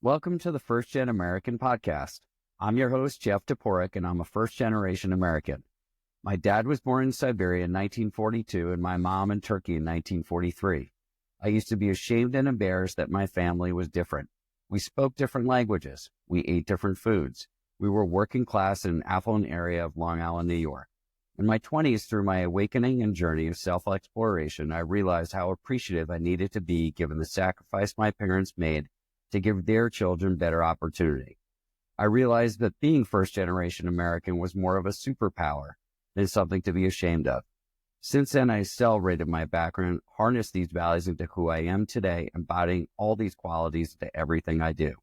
Welcome to the First Gen American podcast. I'm your host, Jeff Toporek, and I'm a first-generation American. My dad was born in Siberia in 1942 and my mom in Turkey in 1943. I used to be ashamed and embarrassed that my family was different. We spoke different languages. We ate different foods. We were working class in an affluent area of Long Island, New York. In my 20s, through my awakening and journey of self-exploration, I realized how appreciative I needed to be given the sacrifice my parents made to give their children better opportunity. I realized that being first-generation American was more of a superpower than something to be ashamed of. Since then, I celebrated my background, harnessed these values into who I am today, embodying all these qualities into everything I do.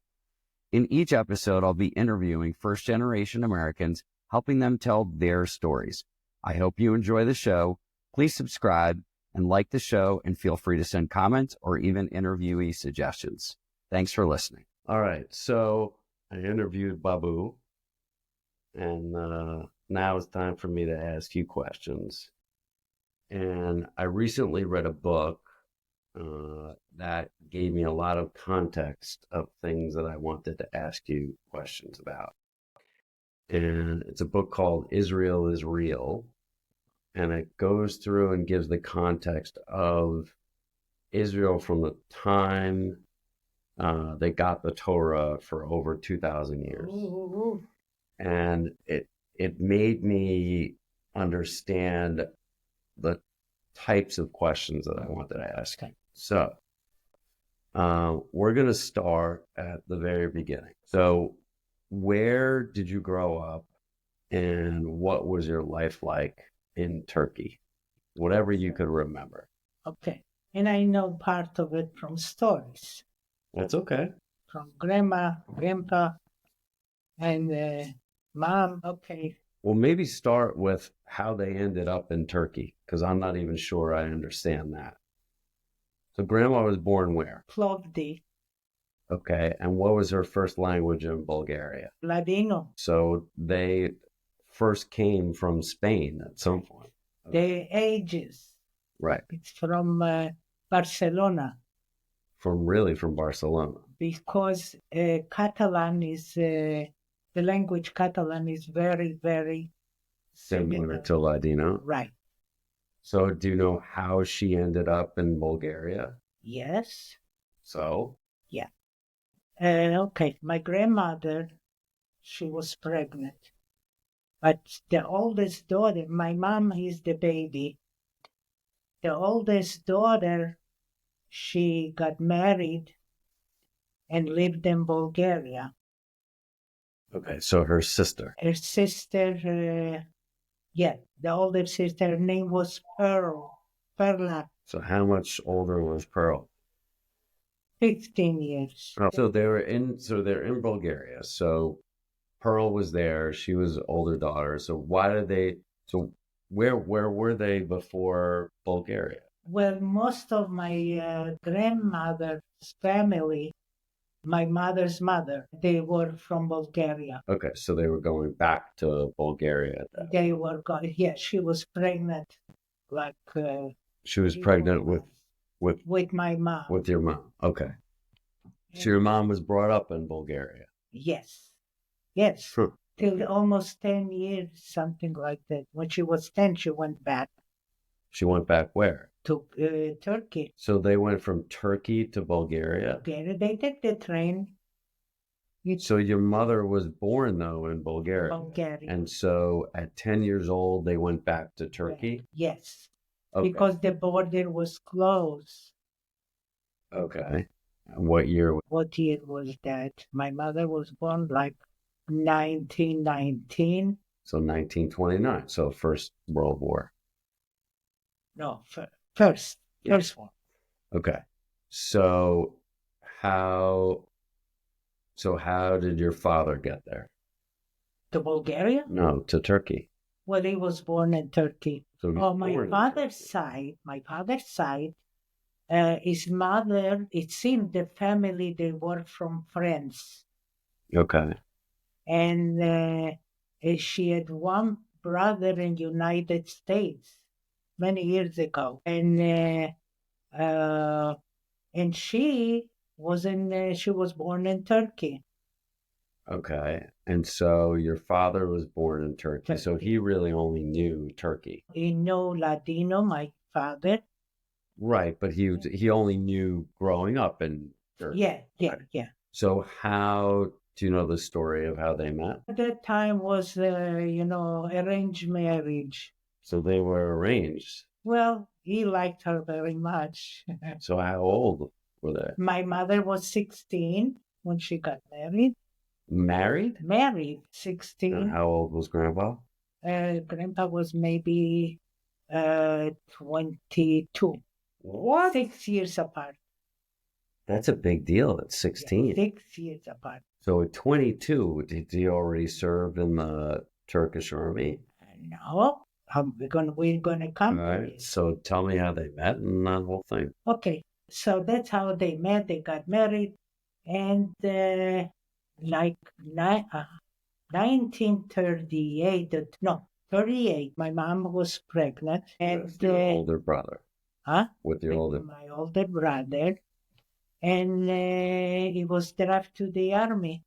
In each episode, I'll be interviewing first-generation Americans, helping them tell their stories. I hope you enjoy the show. Please subscribe and like the show, and feel free to send comments or even interviewee suggestions. Thanks for listening. All right, so I interviewed Babu, and now it's time for me to ask you questions. And I recently read a book that gave me a lot of context of things that I wanted to ask you questions about. And it's a book called Israel is Real, and it goes through and gives the context of Israel from the time they got the Torah for over 2,000 years. Ooh. And it made me understand the types of questions that I wanted to ask. Okay. So we're going to start at the very beginning. So where did you grow up, and what was your life like in Turkey? Whatever you could remember. Okay. And I know part of it from stories. That's okay. From grandma, grandpa, and mom. Okay. Well, maybe start with how they ended up in Turkey, because I'm not even sure I understand that. So grandma was born where? Plovdiv, Okay. And what was her first language in Bulgaria? Ladino. So they first came from Spain at some point. The ages. Right. It's from Barcelona, From Barcelona. because Catalan is, the language Catalan is very, very Similar to Ladino. Right. So do you know how she ended up in Bulgaria? Yes. So? Yeah. Okay. My grandmother, she was pregnant. But the oldest daughter, my mom is the baby. The oldest daughter, she got married and lived in Bulgaria. Okay, so her sister. Her sister, the older sister, her name was Perla, So how much older was Pearl? 15 years. Oh, so they're in Bulgaria. So Pearl was there. She was older daughter. So where were they before Bulgaria? Well, most of my grandmother's family, my mother's mother, they were from Bulgaria. Okay, so they were going back to Bulgaria at that. They were going, she was pregnant, like... She was pregnant with my mom. With your mom. Okay. So your mom was brought up in Bulgaria. Yes. Yes. Huh. Till almost 10 years, something like that. When she was 10, she went back. She went back where? To Turkey. So they went from Turkey to Bulgaria? They took the train. So your mother was born, though, in Bulgaria. Bulgaria. And so at 10 years old, they went back to Turkey? Yes. Okay. Because the border was closed. Okay. And what year? What year was that? My mother was born like 1919. So 1929. So First World War. No, first one. Okay. So how did your father get there? To Bulgaria? No, to Turkey. Well, he was born in Turkey. So my father's side, his mother, it seemed the family, they were from France. Okay. And she had one brother in United States many years ago. And she She was born in Turkey. Okay. And so your father was born in Turkey. So he really only knew Turkey. He knew Ladino, my father. Right, but he only knew growing up in Turkey. Yeah. So how do you know the story of how they met? At that time was, arranged marriage. So they were arranged. Well, he liked her very much. So how old were they? My mother was 16 when she got married. Married? Married, And 16. how old was Grandpa? Grandpa was maybe 22. What? 6 years apart. That's a big deal at 16. Yeah, 6 years apart. So at 22, did he already serve in the Turkish army? No, we're gonna come. All right. So tell me how they met and that whole thing. Okay, so that's how they met. They got married, and like 1938, no, 38. My mom was pregnant, and With your older brother. huh? With your older. My older brother, and he was drafted to the army.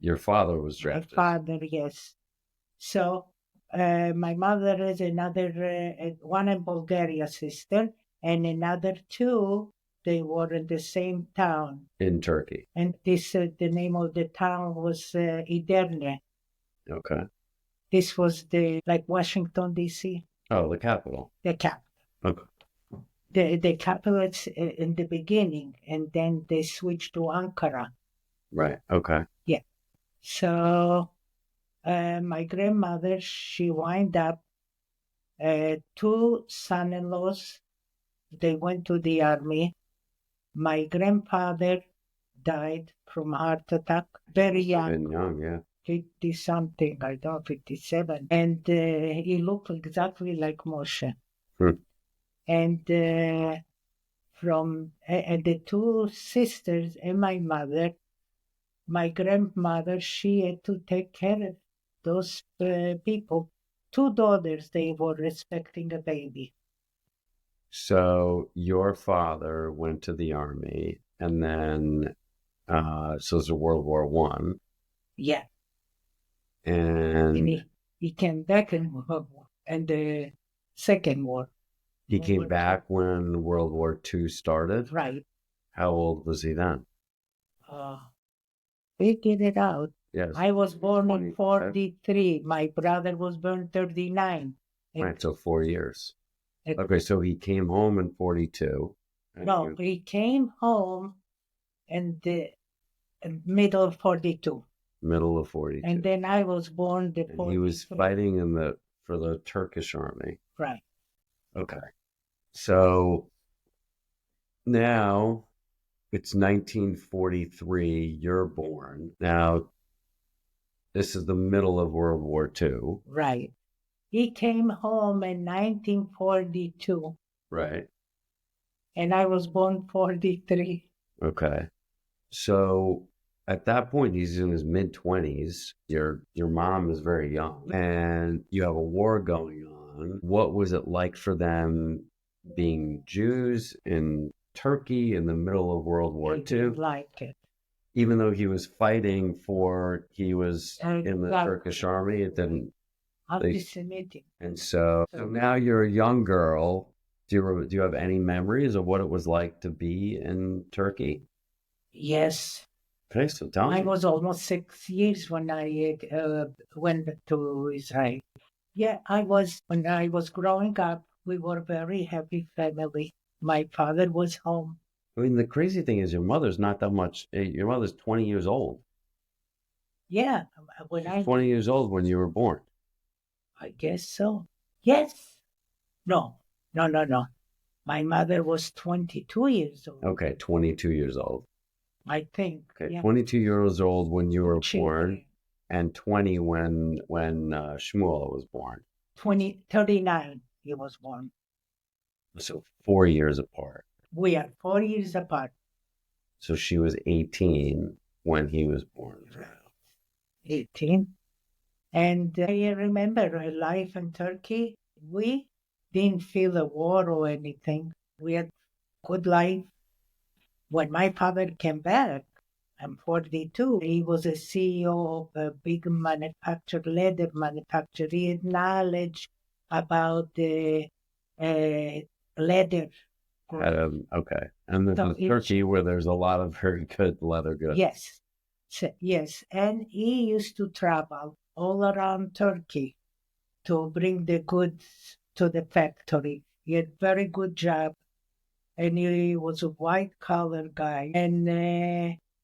Your father was drafted. My father, yes. So my mother is another one in Bulgaria sister, and another two. They were in the same town In Turkey. and this the name of the town was Iderne. Okay. This was the like Washington D.C. Oh, the capital. The capital. Okay. The capital is in the beginning, and then they switched to Ankara. Right. Okay. Yeah. So my grandmother, she wind up two son-in-laws. They went to the army. My grandfather died from heart attack, very young. Been young, yeah. 50 something, I don't know, 57. And he looked exactly like Moshe. And from the two sisters and my mother, my grandmother, she had to take care of those people. Two daughters, they were expecting a baby. So your father went to the army, and then so it's World War One. Yeah. And he came back in the Second War. He came back when World War II started? Right. How old was he then? Figured it out. Yes. I was born in 43. My brother was born 39. Right, so 4 years. Okay, so he came home in 42. No, he came home in the middle of 42. Middle of 42. And then I was born the 43. He was fighting for the Turkish army. Right. Okay. So now it's 1943, you're born. Now, this is the middle of World War II. Right. He came home in 1942. Right. And I was born 43. Okay. So at that point, he's in his mid-20s. Your mom is very young, and you have a war going on. What was it like for them being Jews in Turkey in the middle of World War II? Didn't like it. Even though he was fighting he was in the Turkish army, it didn't. Anti-Semitic. And so now you're a young girl. Do you have any memories of what it was like to be in Turkey? Yes. Okay, so tell me. I was almost 6 years when I went to Israel. Yeah, when I was growing up, we were a very happy family. My father was home. I mean, the crazy thing is your mother's not that much. Your mother's 20 years old. Yeah. She's 20 years old when you were born. I guess so. Yes. No. My mother was 22 years old. Okay, 22 years old. I think. Okay, yeah. 22 years old when you were born, and 20 when Shmuel was born. 39 he was born. So 4 years apart. We are 4 years apart. So she was 18 when he was born. 18. And I remember life in Turkey. We didn't feel a war or anything. We had good life. when my father came back, I'm 42, he was a CEO of a big leather manufacturer. He had knowledge about the leather. Okay. And this is Turkey, where there's a lot of very good leather goods. Yes. Yes. And he used to travel all around Turkey to bring the goods to the factory. He had very good job, and he was a white-collar guy. And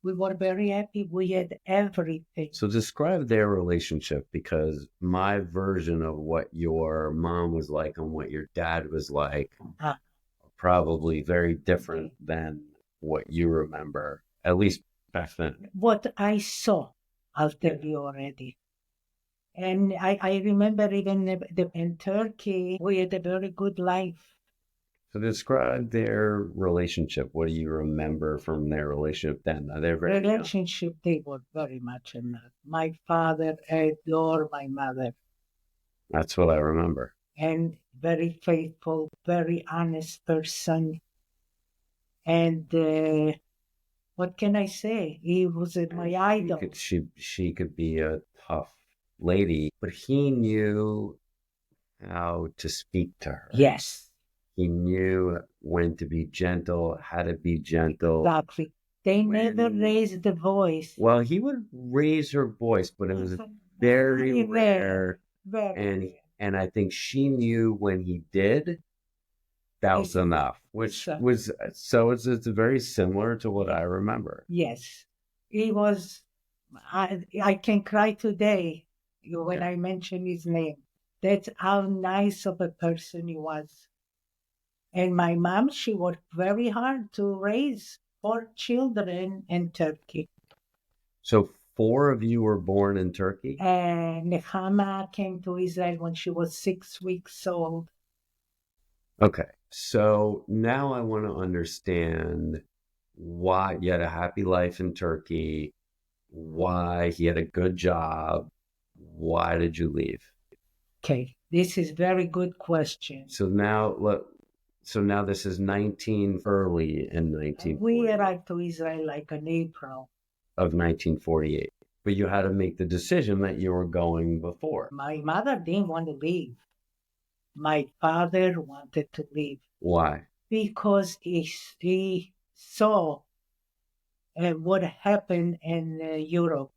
we were very happy. We had everything. So describe their relationship, because my version of what your mom was like and what your dad was like are probably very different than what you remember, at least back then. What I saw, I'll tell you already. And I remember even in Turkey, we had a very good life. So describe their relationship. What do you remember from their relationship then? They were very much in love. My father adored my mother. That's what I remember. And very faithful, very honest person. And what can I say? He was my idol. She could be a tough lady, but he knew how to speak to her. Yes. He knew when to be gentle, how to be gentle. Exactly. They never raised the voice. Well, he would raise her voice, but it was very rare. And I think she knew when he did, that was enough, which was, so it's very similar to what I remember. Yes. He was, I can cry today when I mention his name. That's how nice of a person he was. And my mom, she worked very hard to raise 4 children in Turkey. So 4 of you were born in Turkey? And Nechama came to Israel when she was 6 weeks old. Okay. So now I want to understand why you had a happy life in Turkey, why he had a good job. Why did you leave? Okay. This is very good question. So now this is early in 1948. We arrived to Israel like in April of 1948. But you had to make the decision that you were going before. My mother didn't want to leave. My father wanted to leave. Why? Because he saw what happened in Europe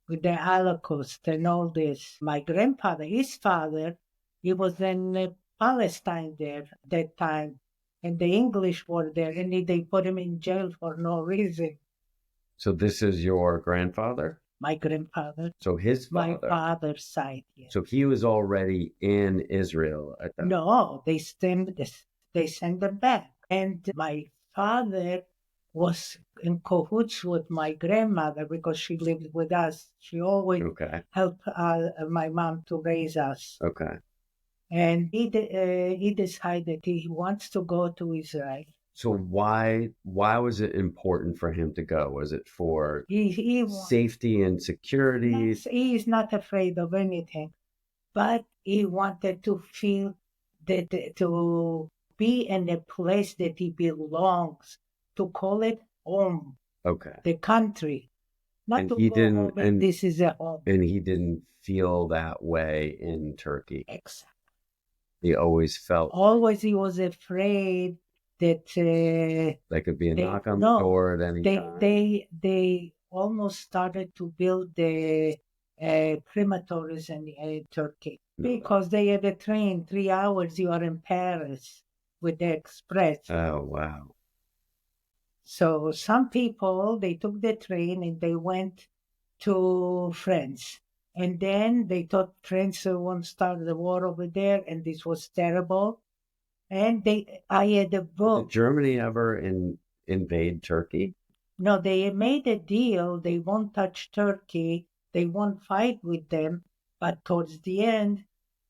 with the Holocaust and all this. My grandfather, his father, he was in Palestine there at that time, and the English were there, and they put him in jail for no reason. So this is your grandfather? My grandfather. So his father. My father's side, yes. So he was already in Israel at that time? No, they sent them back. And my father was in cahoots with my grandmother because she lived with us. She always helped my mom to raise us. Okay. And he decided he wants to go to Israel. So why was it important for him to go? Was it for safety and security? He is not afraid of anything, but he wanted to feel that to be in a place that he belongs, to call it home. Okay. The country. Not and to he go didn't, home and this is a home. And he didn't feel that way in Turkey. Exactly. He always felt. He was afraid that there could be a knock on the door at any time. They almost started to build the crematories in Turkey because they had a train 3 hours. You are in Paris with the express. Oh wow! So some people they took the train and they went to France, and then they thought France won't start the war over there, and this was terrible. And I had a book. Did Germany ever invade Turkey? No, they made a deal. They won't touch Turkey. They won't fight with them. But towards the end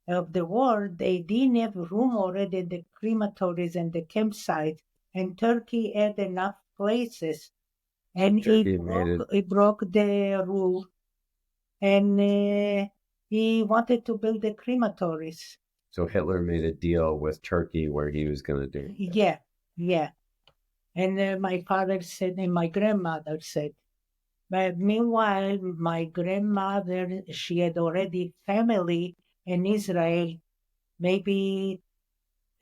of the war, they didn't have room already in the crematories and the campsites. And Turkey had enough places. And he broke the rule. And he wanted to build the crematories. So Hitler made a deal with Turkey where he was going to do it. Yeah. And my father said, and my grandmother said, but meanwhile, my grandmother, she had already family in Israel, maybe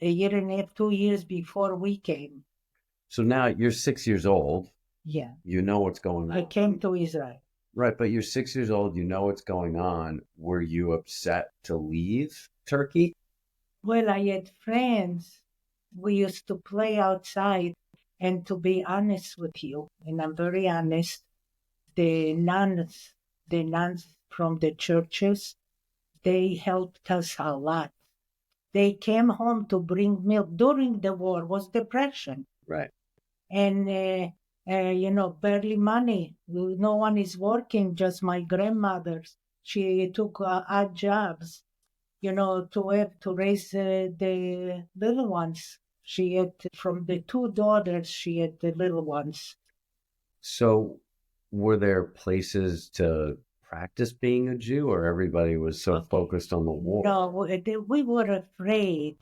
a year and a half, 2 years before we came. So now you're 6 years old. Yeah. You know what's going on. I came to Israel. Right, but you're 6 years old. You know what's going on. Were you upset to leave Turkey? Well, I had friends. We used to play outside. And to be honest with you, and I'm very honest, the nuns from the churches, they helped us a lot. They came home to bring milk. During the war was depression. Right. And, barely money. No one is working, just my grandmother. She took odd jobs, to have to raise the little ones. She had, from the two daughters, she had the little ones. So were there places to practice being a Jew, or everybody was so focused on the war? No, we were afraid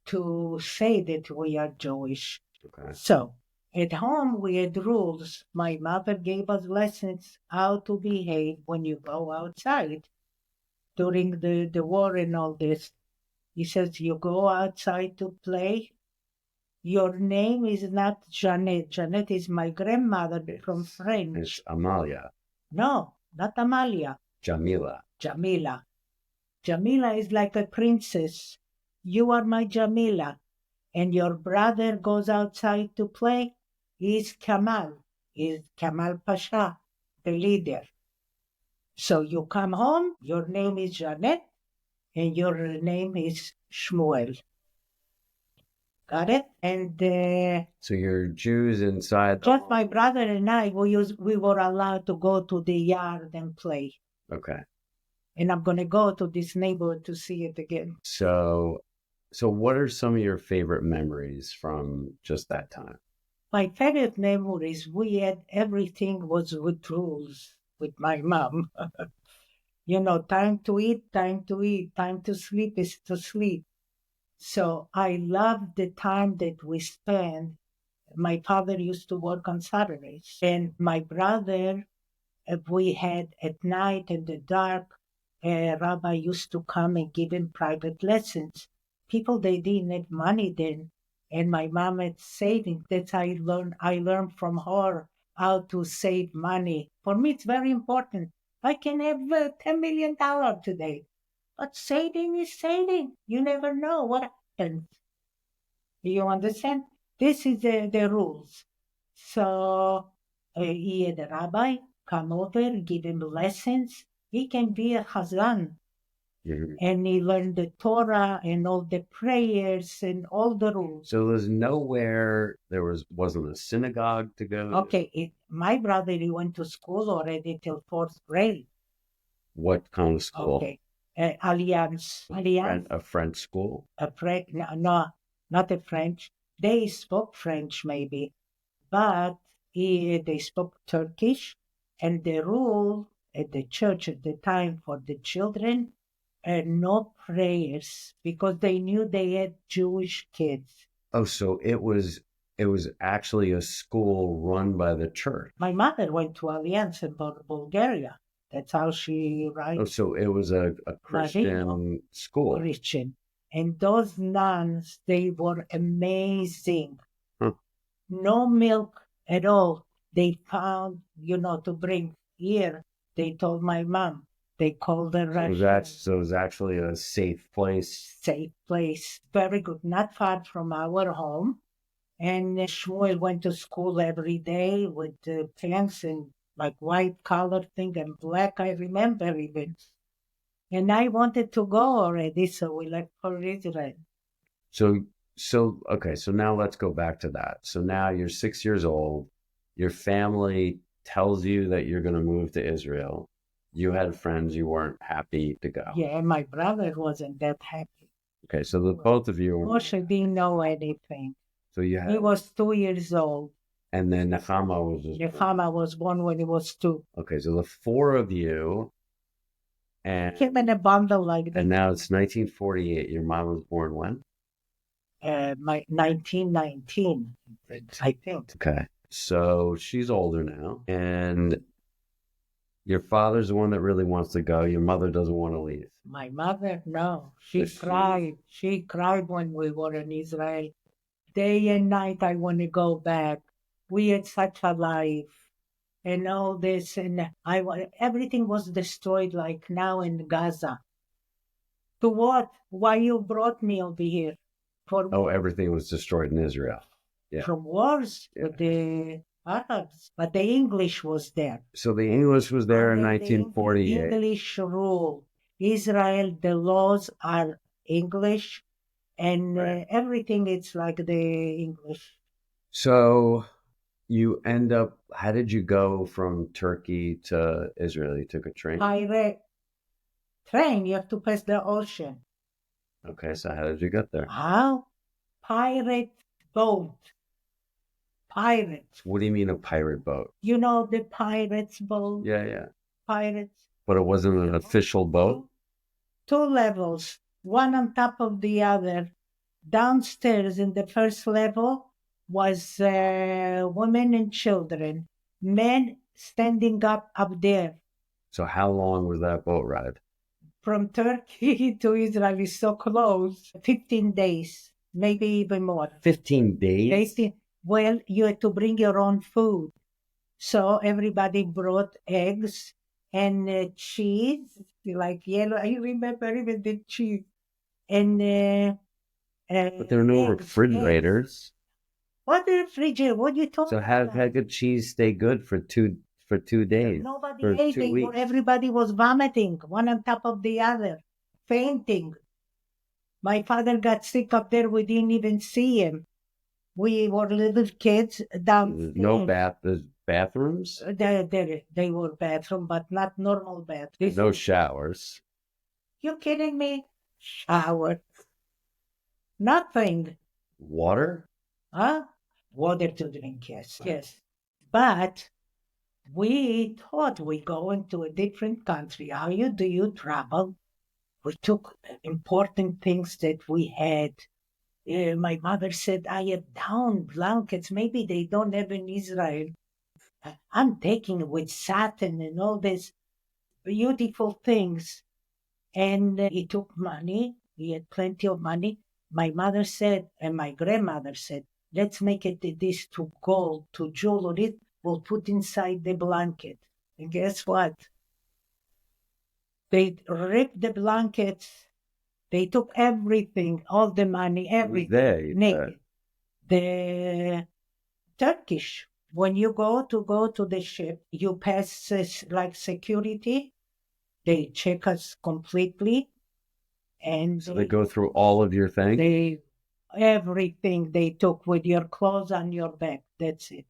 to say that we are Jewish. Okay. So at home we had rules. My mother gave us lessons how to behave when you go outside during the war and all this. He says, you go outside to play. Your name is not Jeanette. Jeanette is my grandmother from French. It's Amalia. No, not Amalia. Jamila. Jamila. Jamila is like a princess. You are my Jamila. And your brother goes outside to play. He's Kamal. He's Kamal Pasha, the leader. So you come home, your name is Jeanette, and your name is Shmuel. Got it? And so you're Jews inside. Just my brother and I, we were allowed to go to the yard and play. Okay. And I'm going to go to this neighborhood to see it again. So what are some of your favorite memories from just that time? My favorite memories, we had everything was with rules with my mom. Time to eat, time to sleep is to sleep. So I love the time that we spent. My father used to work on Saturdays. And my brother, we had at night in the dark, a rabbi used to come and give him private lessons. People, they didn't have money then. And my mom had savings. That's how I learned from her how to save money. For me, it's very important. I can have $10 million today. But saving is saving. You never know what happens. You understand? This is the rules. So he had a rabbi come over, give him lessons. He can be a chazan. Mm-hmm. And he learned the Torah and all the prayers and all the rules. So there's nowhere, wasn't a synagogue to go? Okay, my brother, he went to school already till 4th grade. What kind of school? Okay, Alliance. A French school? No, not a French. They spoke French maybe, but they spoke Turkish. And the rule at the church at the time for the children, no prayers, because they knew they had Jewish kids. Oh, so it was actually a school run by the church. My mother went to Alliance in Bulgaria. That's how she writes. Oh, so it was a Christian school. Christian. And those nuns, they were amazing. Huh. No milk at all. They found, to bring here. They told my mom. They called the Russians. So it was actually a safe place. Safe place. Very good. Not far from our home. And Shmuel went to school every day with pants and like white collar thing and black, I remember even. And I wanted to go already, so we left for Israel. So okay, so now let's go back to that. So now you're 6 years old. Your family tells you that you're going to move to Israel. You had friends, you weren't happy to go. Yeah, and my brother wasn't that happy. Okay, so both of you were... Moshe didn't know anything. So he was 2 years old. And then Nechama was born when he was 2. Okay, so the 4 of you... And came in a bundle like that. And now it's 1948. Your mom was born when? my 1919, I think. Okay. So she's older now, and your father's the one that really wants to go. Your mother doesn't want to leave. My mother, no, she cried. She cried when we were in Israel. Day and night, I want to go back. We had such a life, and all this, and everything was destroyed like now in Gaza. To what? Why you brought me over here? For Oh, everything was destroyed in Israel. Yeah. from wars Yeah. with the Arabs, but the English was there. So the English was there in Under the 1948. English rule. Israel, the laws are English, and Right. everything it's like the English. So you end up, how did you go from Turkey to Israel? You took a train? Pirate train, you have to pass the ocean. Okay, so how did you get there? How? Pirate boat. Pirates. What do you mean a pirate boat? You know the pirates boat? Yeah, yeah. Pirates. But it wasn't an official boat? Two levels, one on top of the other. Downstairs in the first level was women and children, men standing up there. So how long was that boat ride? From Turkey to Israel is so close, 15 days, maybe even more. 15 days? 18. Well, you had to bring your own food. So everybody brought eggs and cheese, like yellow. I remember even the cheese. And But there are no refrigerators. What refrigerator? What are you talking So about? how could cheese stay good for 2 days? Nobody For ate 2 it. weeks? Everybody was vomiting, one on top of the other, fainting. My father got sick up there. We didn't even see him. We were little kids downstairs. No there's bathrooms? They were bathroom, but not normal bath. No showers. You kidding me? Shower. Nothing. Water? Huh? Water to drink, yes, yes. But we thought we go into a different country. How do you travel? We took important things that we had. My mother said, I have down blankets. Maybe they don't have in Israel. I'm taking it with satin and all these beautiful things. And he took money. He had plenty of money. My mother said, and my grandmother said, let's make it this to gold, to jewelry. We'll put inside the blanket. And guess what? They ripped the blankets. They took everything, all the money, everything, naked. The Turkish, when you go to the ship, you pass like security. They check us completely. And so they go through all of your things? Everything they took with your clothes on your back. That's it.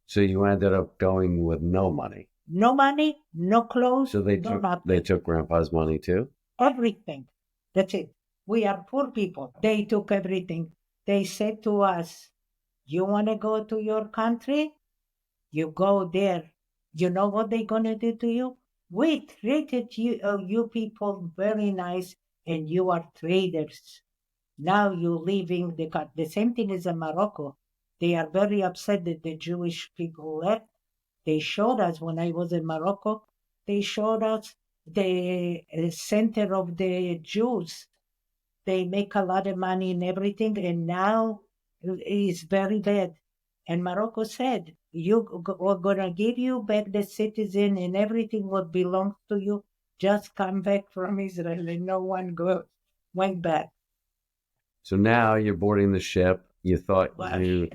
So you ended up going with no money? No money, no clothes. So they took Grandpa's money too? Everything. That's it. We are poor people. They took everything. They said to us, you want to go to your country? You go there. You know what they're going to do to you? We treated you people very nice, and you are traders. Now you're leaving the country. The same thing is in Morocco. They are very upset that the Jewish people left. They showed us when I was in Morocco, they showed us the center of the Jews. They make a lot of money and everything, and now it's very bad. And Morocco said, we're going to give you back the citizen and everything what belongs to you. Just come back from Israel. And no one went back. So now you're boarding the ship. You thought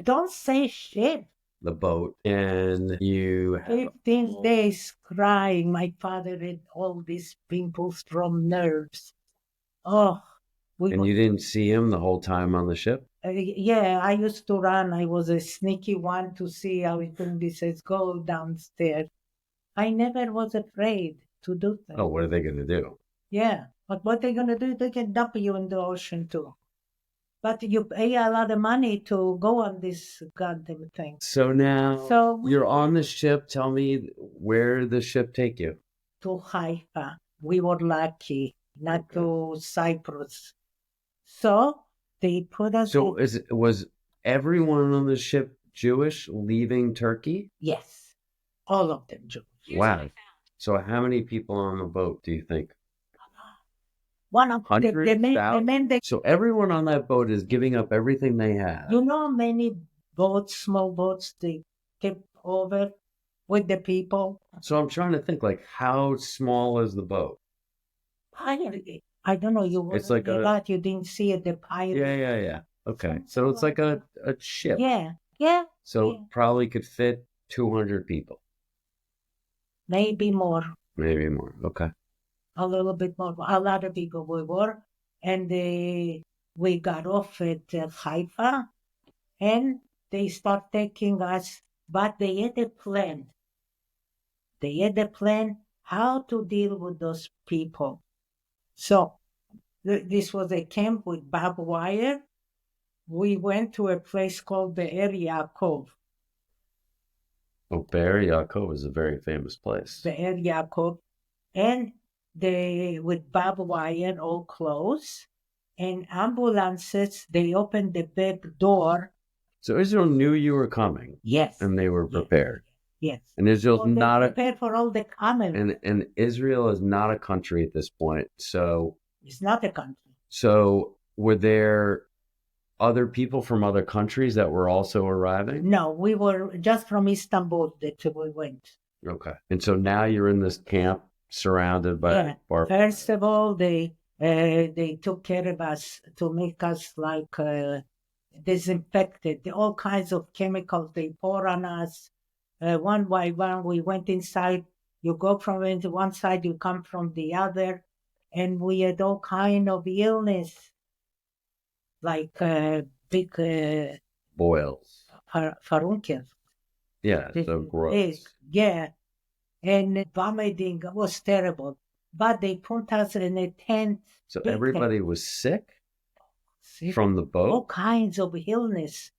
don't say ship. The boat, and you 15 days crying. My father had all these pimples from nerves. Oh, and you didn't see him the whole time on the ship? Yeah, I used to run. I was a sneaky one to see how it can be. Says go downstairs. I never was afraid to do things. Oh, what are they going to do? Yeah, but what they're going to do, they can dump you in the ocean too. But you pay a lot of money to go on this goddamn thing. So now you're on the ship. Tell me, where did the ship take you? To Haifa. We were lucky, not to Cyprus. So They put us. So was everyone on the ship Jewish leaving Turkey? Yes, all of them Jewish. Wow. So how many people on the boat do you think? One of the Hundreds, men, thousands? So everyone on that boat is giving up everything they have. you know, many boats, small boats, they kept over with the people. So I'm trying to think, like, how small is the boat? I don't know. You It's were like a lot. You didn't see it. The pilot. Yeah. Okay. So it's like a ship. Yeah. So yeah. probably could fit 200 people. Maybe more. Maybe more. Okay. A little bit more. A lot of people we were. And we got off at Haifa. And they start taking us. But they had a plan. They had a plan how to deal with those people. So this was a camp with barbed wire. We went to a place called Be'er Yaakov. Oh, Be'er Yaakov is a very famous place. Be'er Yaakov. And they, with barbed wire all closed, and ambulances, they opened the back door. So Israel knew you were coming. Yes. And they were prepared. Yes. And Israel's not prepared for all the coming. And Israel is not a country at this point. So it's not a country. So were there other people from other countries that were also arriving? No, we were just from Istanbul that we went. Okay. And so now you're in this camp surrounded by First of all, they took care of us to make us like disinfected. All kinds of chemicals they pour on us. One by one, we went inside. You go from one side, you come from the other. And we had all kind of illness, like big boils. Furuncles. Yeah, so gross. Yeah. And vomiting was terrible. But they put us in a tent. So everybody was sick from the boat? All kinds of illness.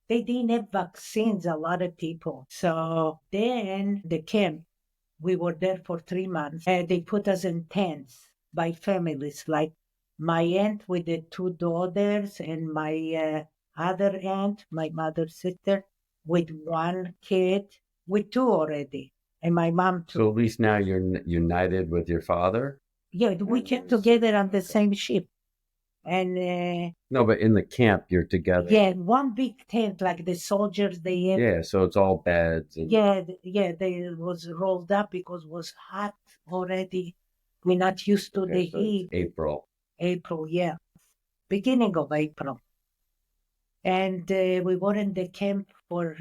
They didn't have vaccines, a lot of people. So then the camp, we were there for 3 months. They put us in tents by families, like my aunt with the 2 daughters and my other aunt, my mother's sister, with 1 kid, with 2 already. And my mom too. So at least now you're united with your father? Yeah, we came together on the same ship. And no, but in the camp you're together. Yeah, 1 big tent like the soldiers they had. Yeah, so it's all beds. And... they was rolled up because it was hot already. We're not used to the heat. April, yeah, beginning of April. And we were in the camp for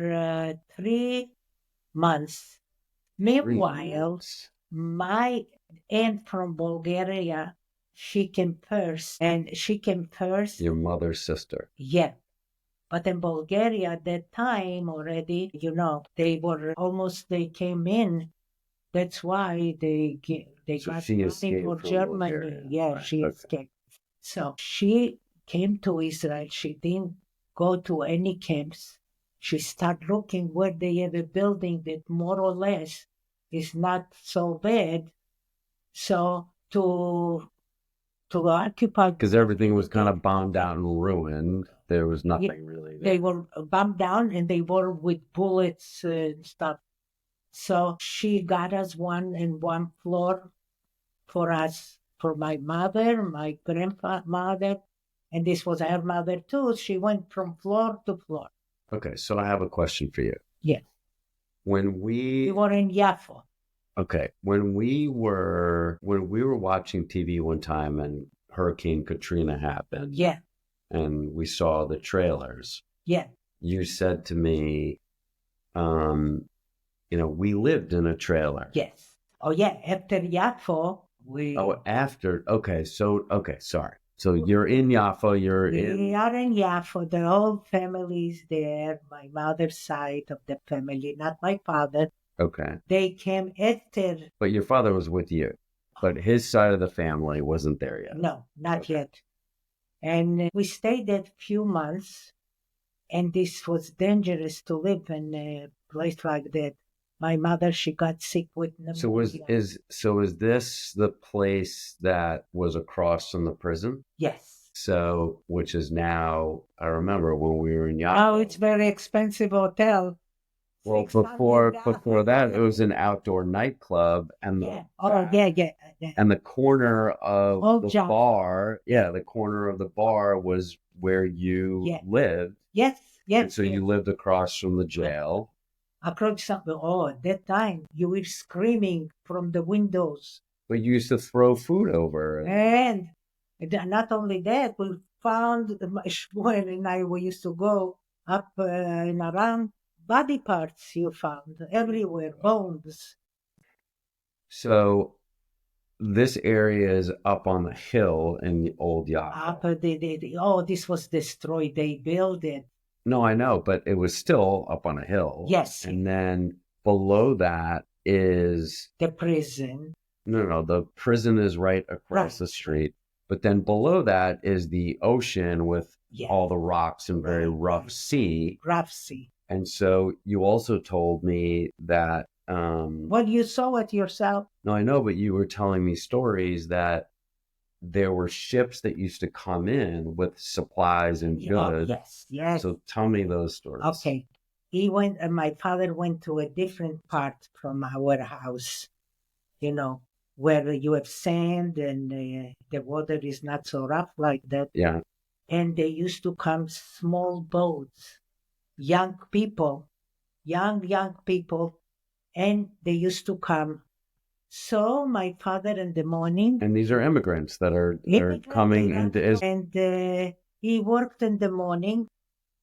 3 months. Meanwhile, my aunt from Bulgaria, she came first. Your mother's sister. Yeah. But in Bulgaria at that time already, they came in. That's why they got money for Germany. Yeah, right. She escaped. So she came to Israel. She didn't go to any camps. She started looking where they have a building that more or less is not so bad. So to occupy... Because everything was kind of bombed out and ruined. There was nothing really there. They were bombed down and they were with bullets and stuff. So she got us 1 floor for us, for my mother, my grandmother, and this was her mother too. She went from floor to floor. Okay, so I have a question for you. Yes. When we were in Yafo. Okay, when we were watching TV one time and Hurricane Katrina happened. Yeah. And we saw the trailers. Yeah. You said to me, we lived in a trailer. Yes. Oh yeah, after Yafo, sorry. So you're in Yafo, We are in Yafo, the whole family's there, my mother's side of the family, not my father. Okay. They came after. But your father was with you, but his side of the family wasn't there yet. No, not yet. And we stayed there a few months, and this was dangerous to live in a place like that. My mother, she got sick with pneumonia. So is this the place that was across from the prison? Yes. So, which is now, I remember when we were in Yacht. Now it's very expensive hotel. Well, $600. before that, it was an outdoor nightclub, and Yeah. Oh, yeah. and the corner of Oh, the John. bar, the corner of the bar was where you lived. Yes. And so you lived across from the jail. Across something. Oh, at that time you were screaming from the windows. But you used to throw food over. And not only that, we found Shmuel and I. We used to go up and around. Body parts you found everywhere, bones. So this area is up on the hill in the old yacht. This was destroyed. They built it. No, I know, but it was still up on a hill. Yes. And then below that is the prison. No, the prison is right across the street. But then below that is the ocean with all the rocks and very rough sea. Rough sea. And so you also told me that well, you saw it yourself. No, I know, but you were telling me stories that there were ships that used to come in with supplies and goods. Yes. So tell me those stories. Okay. My father went to a different part from our house, where you have sand and the water is not so rough like that. Yeah. And they used to come small boats, young people, and they used to come. So my father in the morning. And these are immigrants that are coming into Israel. And he worked in the morning.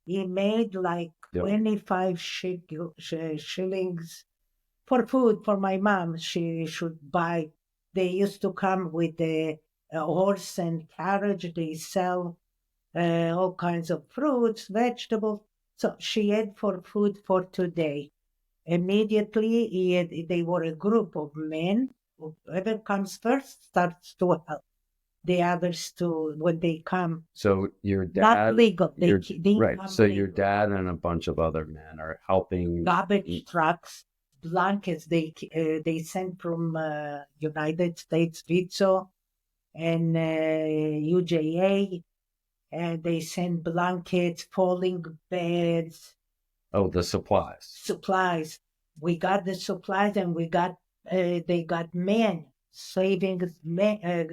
He made like 25 shillings for food for my mom. She should buy. They used to come with a horse and carriage. They sell all kinds of fruits, vegetables. So she had for food for today. Immediately, they were a group of men. Whoever comes first starts to help the others to when they come. So your dad, not legal. Right. So legal. Your dad and a bunch of other men are helping. Garbage trucks, blankets. They sent from United States Vito and UJA, and they send blankets, falling beds. Oh, the supplies. Supplies. We got the supplies, and they got men saving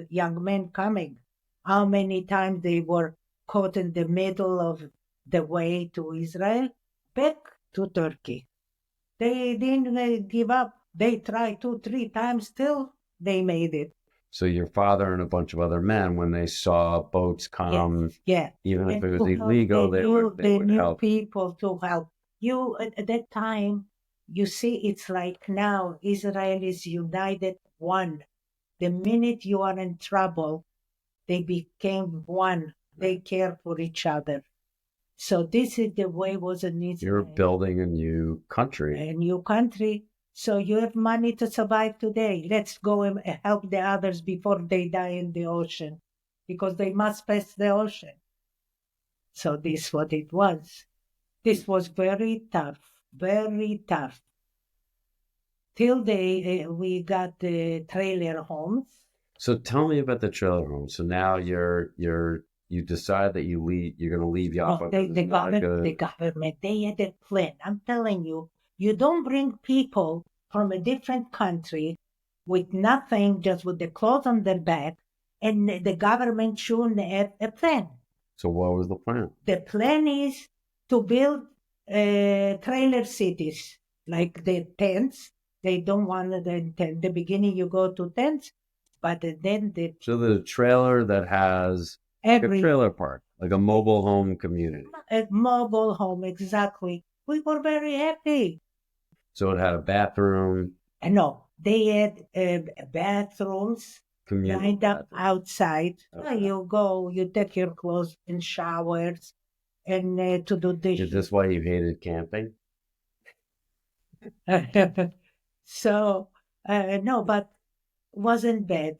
young men coming. How many times they were caught in the middle of the way to Israel, back to Turkey. They didn't give up. They tried 2-3 times, still they made it. So your father and a bunch of other men, when they saw boats come, even if it was illegal, they would help. People to help. At that time, you see, it's like now, Israel is united one. The minute you are in trouble, they became one. They care for each other. So this is the way it was in Israel. You're building a new country. A new country. So you have money to survive today. Let's go and help the others before they die in the ocean, because they must pass the ocean. So this is what it was. This was very tough, very tough. Till we got the trailer homes. So tell me about the trailer homes. So now you decide that you're going to leave Jaffa. The government, they had a plan. I'm telling you, you don't bring people from a different country with nothing, just with the clothes on their back, and the government shouldn't have a plan. So what was the plan? The plan is to build trailer cities, like the tents. They don't want the beginning you go to tents, but then So the trailer that has a trailer park, like a mobile home community. A mobile home, exactly. We were very happy. So it had a bathroom? No, they had bathrooms lined up outside. Okay. You go, you take your clothes and showers and to do dishes. Is this why you hated camping? So, no, but wasn't bad.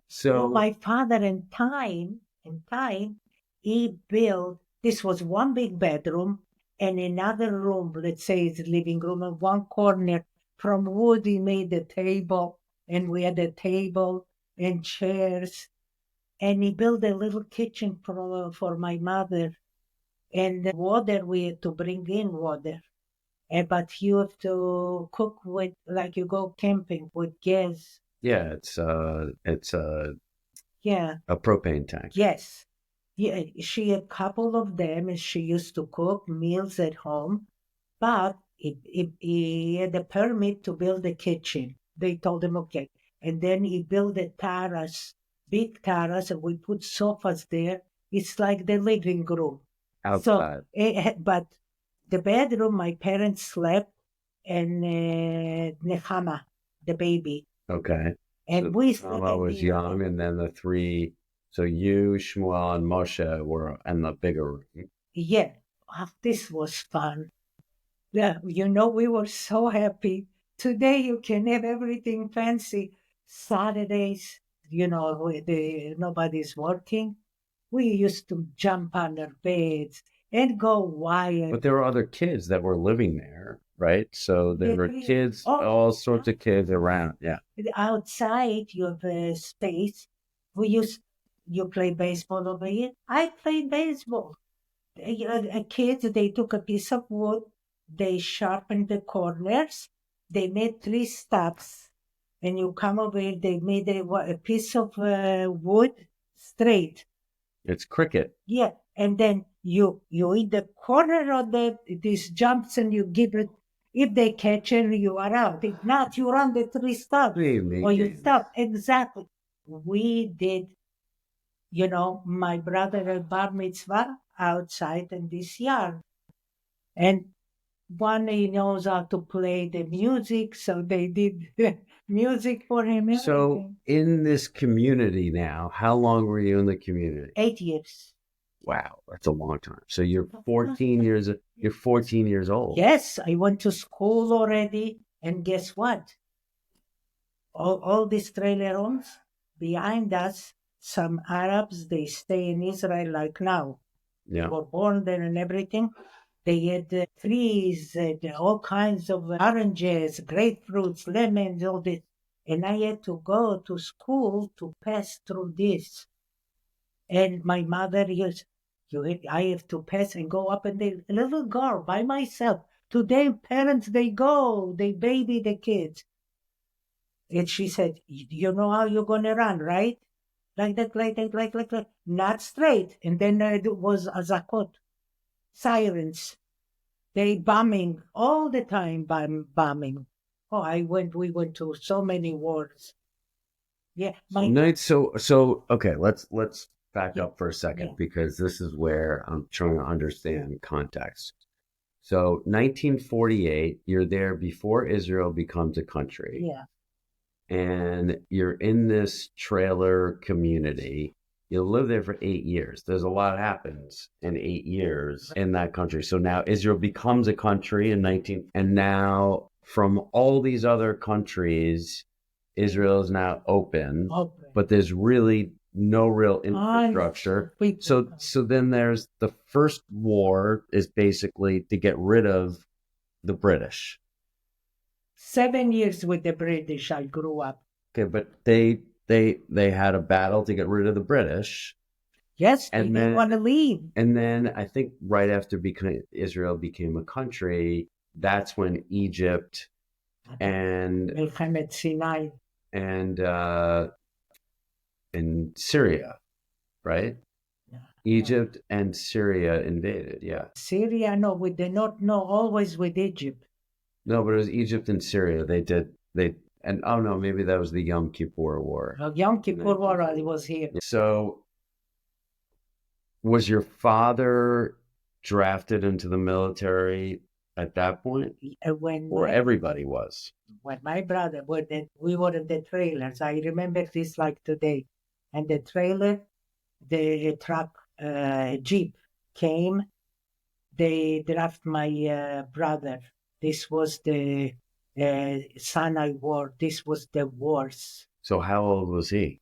So my father in time, he built, this was one big bedroom and another room, let's say it's living room, in one corner. From wood, he made a table, and we had a table and chairs. and he built a little kitchen for my mother. And the water, we had to bring in water. But you have to cook with, like you go camping with gas. Yeah, Yeah. a propane tank. Yes. Yeah, she had a couple of them, and she used to cook meals at home. But he had a permit to build a kitchen. They told him, okay. And then he built a terrace, big terrace, and we put sofas there. It's like the living room. Outside. So, but the bedroom, my parents slept, and Nechama, the baby. Okay. And so we Mama was young, and then the three. So you, Shmuel, and Moshe were in the bigger room. Yeah, this was fun. Yeah, we were so happy. Today you can have everything fancy. Saturdays, nobody's working. We used to jump under beds and go wild. But there were other kids that were living there, right? So there were kids, all sorts of kids around. Yeah. Outside, you have a space. You play baseball over here. I played baseball. Kids, they took a piece of wood, they sharpened the corners, they made 3 stabs, and you come over here, they made a piece of wood straight. It's cricket. Yeah, and then you hit the corner of these jumps, and you give it. If they catch it, you are out. If not, you run the 3 stabs, or you stop. Exactly. We did. My brother had bar mitzvah outside in this yard. And one, he knows how to play the music, so they did music for him. So in this community now, how long were you in the community? 8 years. Wow, that's a long time. So you're 14 years old. Yes, I went to school already, and guess what? All these trailer homes behind us, some Arabs, they stay in Israel like now. Yeah. They were born there and everything. They had trees, all kinds of oranges, grapefruits, lemons, all this. And I had to go to school to pass through this. And my mother I have to pass and go up, and the little girl by myself. Today, parents, they baby the kids. And she said, you know how you're going to run, right? Like that. Not straight. And then it was azakot, sirens. They bombing all the time, bombing. Oh, we went to so many wars. Yeah. So okay, let's back up for a second, because this is where I'm trying to understand context. So 1948, you're there before Israel becomes a country. Yeah. And you're in this trailer community. You live there for 8 years. There's a lot happens in 8 years in that country. So now Israel becomes a country and now from all these other countries, Israel is now open. But there's really no real infrastructure. So then there's the first war is basically to get rid of the British. 7 years with the British, I grew up. Okay, but they had a battle to get rid of the British. Yes, and they didn't want to leave. And then I think right after Israel became a country, that's when Egypt and Milchemet Sinai and Syria, right? Yeah. Egypt and Syria invaded, yeah. Syria, no, we did not know, always with Egypt. No, but it was Egypt and Syria. And oh no, maybe that was the Yom Kippur War. Yom Kippur War was here. So, was your father drafted into the military at that point? Or everybody was? When my brother, we were in the trailers. I remember this like today. And the trailer, the truck, Jeep came. They draft my brother. This was the Sinai War. This was the wars. So how old was he?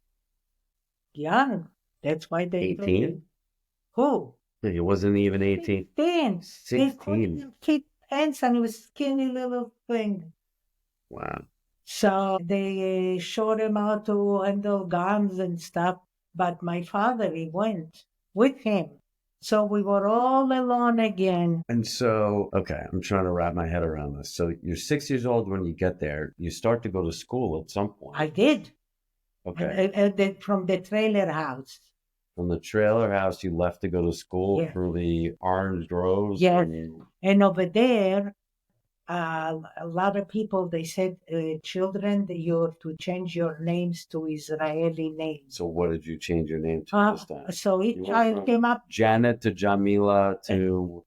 Young. That's why they 18? Who? He wasn't even 18. 16. 16. Kid pants, and he was skinny little thing. Wow. So they showed him how to handle guns and stuff. But my father, he went with him. So we were all alone again. And so, okay, I'm trying to wrap my head around this. So you're 6 years old when you get there. You start to go to school at some point. I did. Okay. From the trailer house. From the trailer house, you left to go to school Yeah. through the orange groves. Yes. And over there, a lot of people, they said, children, you have to change your names to Israeli names. So what did you change your name to this time? So each child came up. Janet to Jamila to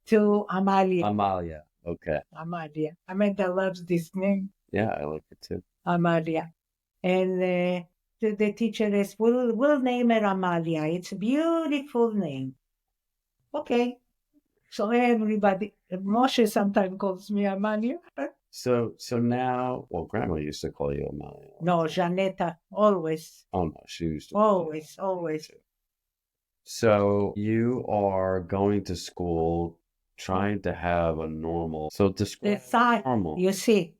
Amalia. Amalia. Okay. Amalia. Amanda loves this name. Yeah, I like it too. Amalia. And the teacher is, we'll name her Amalia. It's a beautiful name. Okay. So everybody, Moshe sometimes calls me Amalia. So now, well, Grandma used to call you Amalia. No, Janetta, always. Oh no, she used to. Always. So you are going to school, trying to have a normal. So describe normal. You see,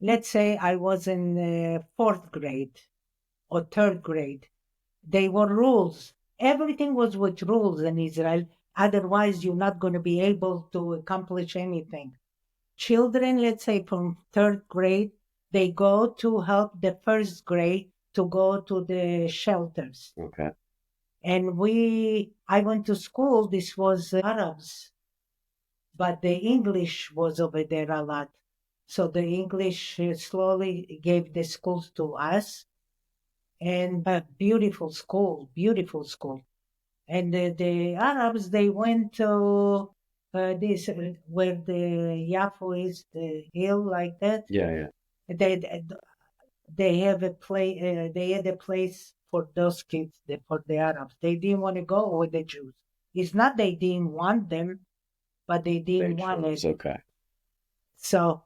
let's say I was in fourth grade or third grade. They were rules. Everything was with rules in Israel. Otherwise, you're not going to be able to accomplish anything. Children, let's say from third grade, they go to help the first grade to go to the shelters. Okay. And I went to school, this was Arabs, but the English was over there a lot. So the English slowly gave the schools to us. And a beautiful school. And the Arabs, they went to this, where the Yafo is, the hill like that. Yeah. They have a place. They had a place for those kids, for the Arabs. They didn't want to go with the Jews. It's not they didn't want them, but they didn't want it. Okay. So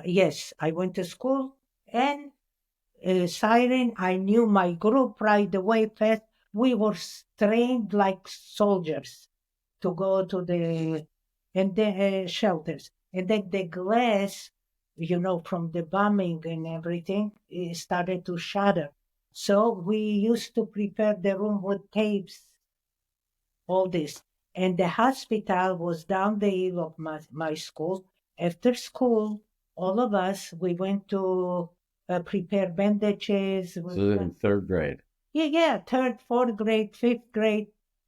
yes, I went to school, and siren. I knew my group right away. Fast, we were trained like soldiers to go to the shelters, and then the glass, from the bombing and everything, it started to shatter. So we used to prepare the room with tapes, all this. And the hospital was down the hill of my school. After school, all of us, we went to prepare bandages. So in third grade? Yeah, third, fourth grade, fifth grade.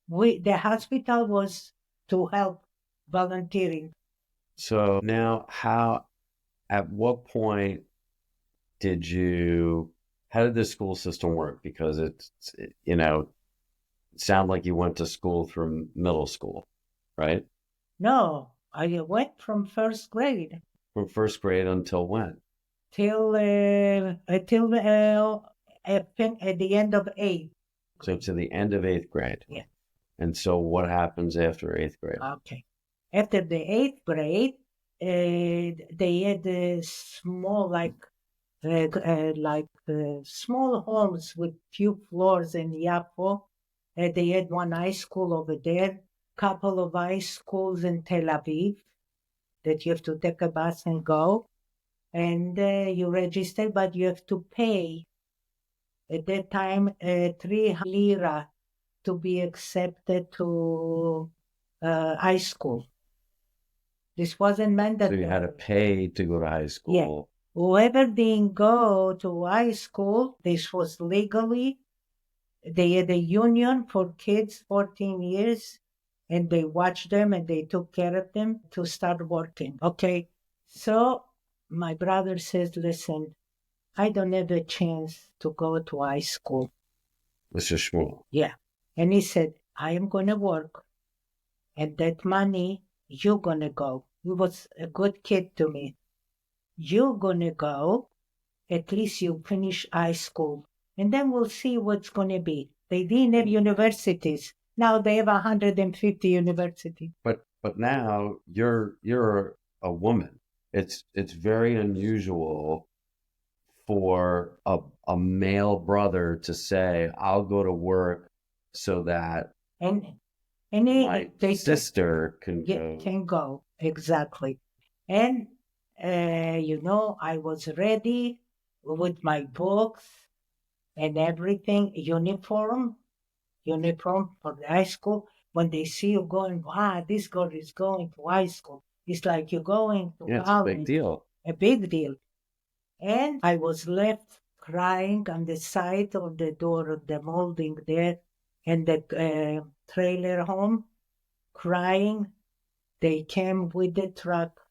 The hospital was to help, volunteering. So now at what point how did the school system work? Because it sounded like you went to school from middle school, right? No, I went from first grade. From first grade until when? Till at the end of 8th. So to the end of 8th grade. Yeah. And so what happens after 8th grade? Okay. After the 8th grade, they had small, small homes with few floors in Yafo. They had one high school over there, couple of high schools in Tel Aviv that you have to take a bus and go. And you register, but you have to pay at that time 3 lira to be accepted to high school. This wasn't mandatory. So you had to pay to go to high school. Yeah. Whoever didn't go to high school, this was legally. They had a union for kids 14 years, and they watched them and they took care of them to start working. Okay. So my brother says, listen, I don't have a chance to go to high school. Mr. Shmuel. Yeah. And he said, I am going to work. And that money, you're going to go. He was a good kid to me. You're going to go. At least you finish high school. And then we'll see what's going to be. They didn't have universities. Now they have 150 universities. But now you're a woman. It's very unusual for a male brother to say, I'll go to work so that my sister can go. Can go, exactly. And, I was ready with my books and everything, uniform. uniform for the high school. When they see you going, wow, this girl is going to high school. It's like you're going to Yeah, it's a college. big deal. A big deal. And I was left crying on the side of the door of the molding there in the trailer home, crying. They came with the truck.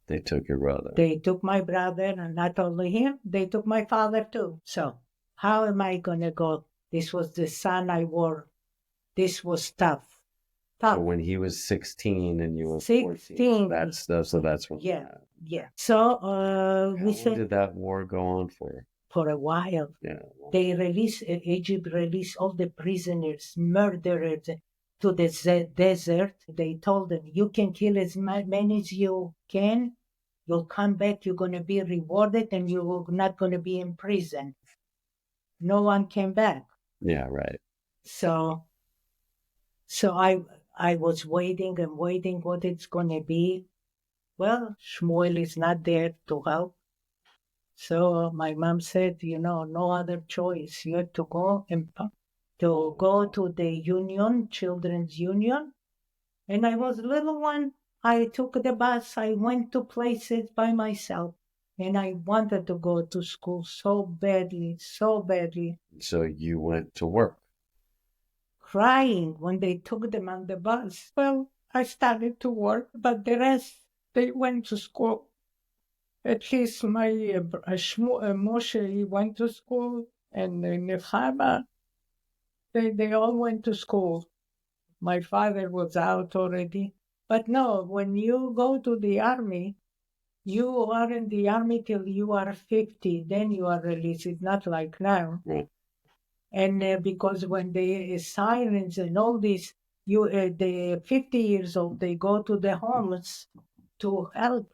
They took your brother. They took my brother, and not only him, they took my father too. So how am I going to go? This was the son I wore. This was tough. So when he was 16 and you were 14, 16. that's when. Yeah, yeah. So How we long said did that war go on for? for a while. Yeah. They released, Egypt released all the prisoners, murderers to the desert. They told them, you can kill as many as you can. You'll come back, you're going to be rewarded, and you're not going to be in prison. No one came back. Yeah, right. So I was waiting and waiting what it's going to be. Well, Shmuel is not there to help. So my mom said, no other choice. You have to go to the union, children's union. And I was a little one. I took the bus. I went to places by myself. And I wanted to go to school so badly, so badly. So you went to work. Crying when they took them on the bus. Well, I started to work, but the rest, they went to school. At least my Moshe, he went to school, and Nechama, they all went to school. My father was out already. But no, when you go to the army, you are in the army till you are 50, then you are released. It's not like now. Right. And because when the sirens and all this, the 50 years old, they go to the homes to help.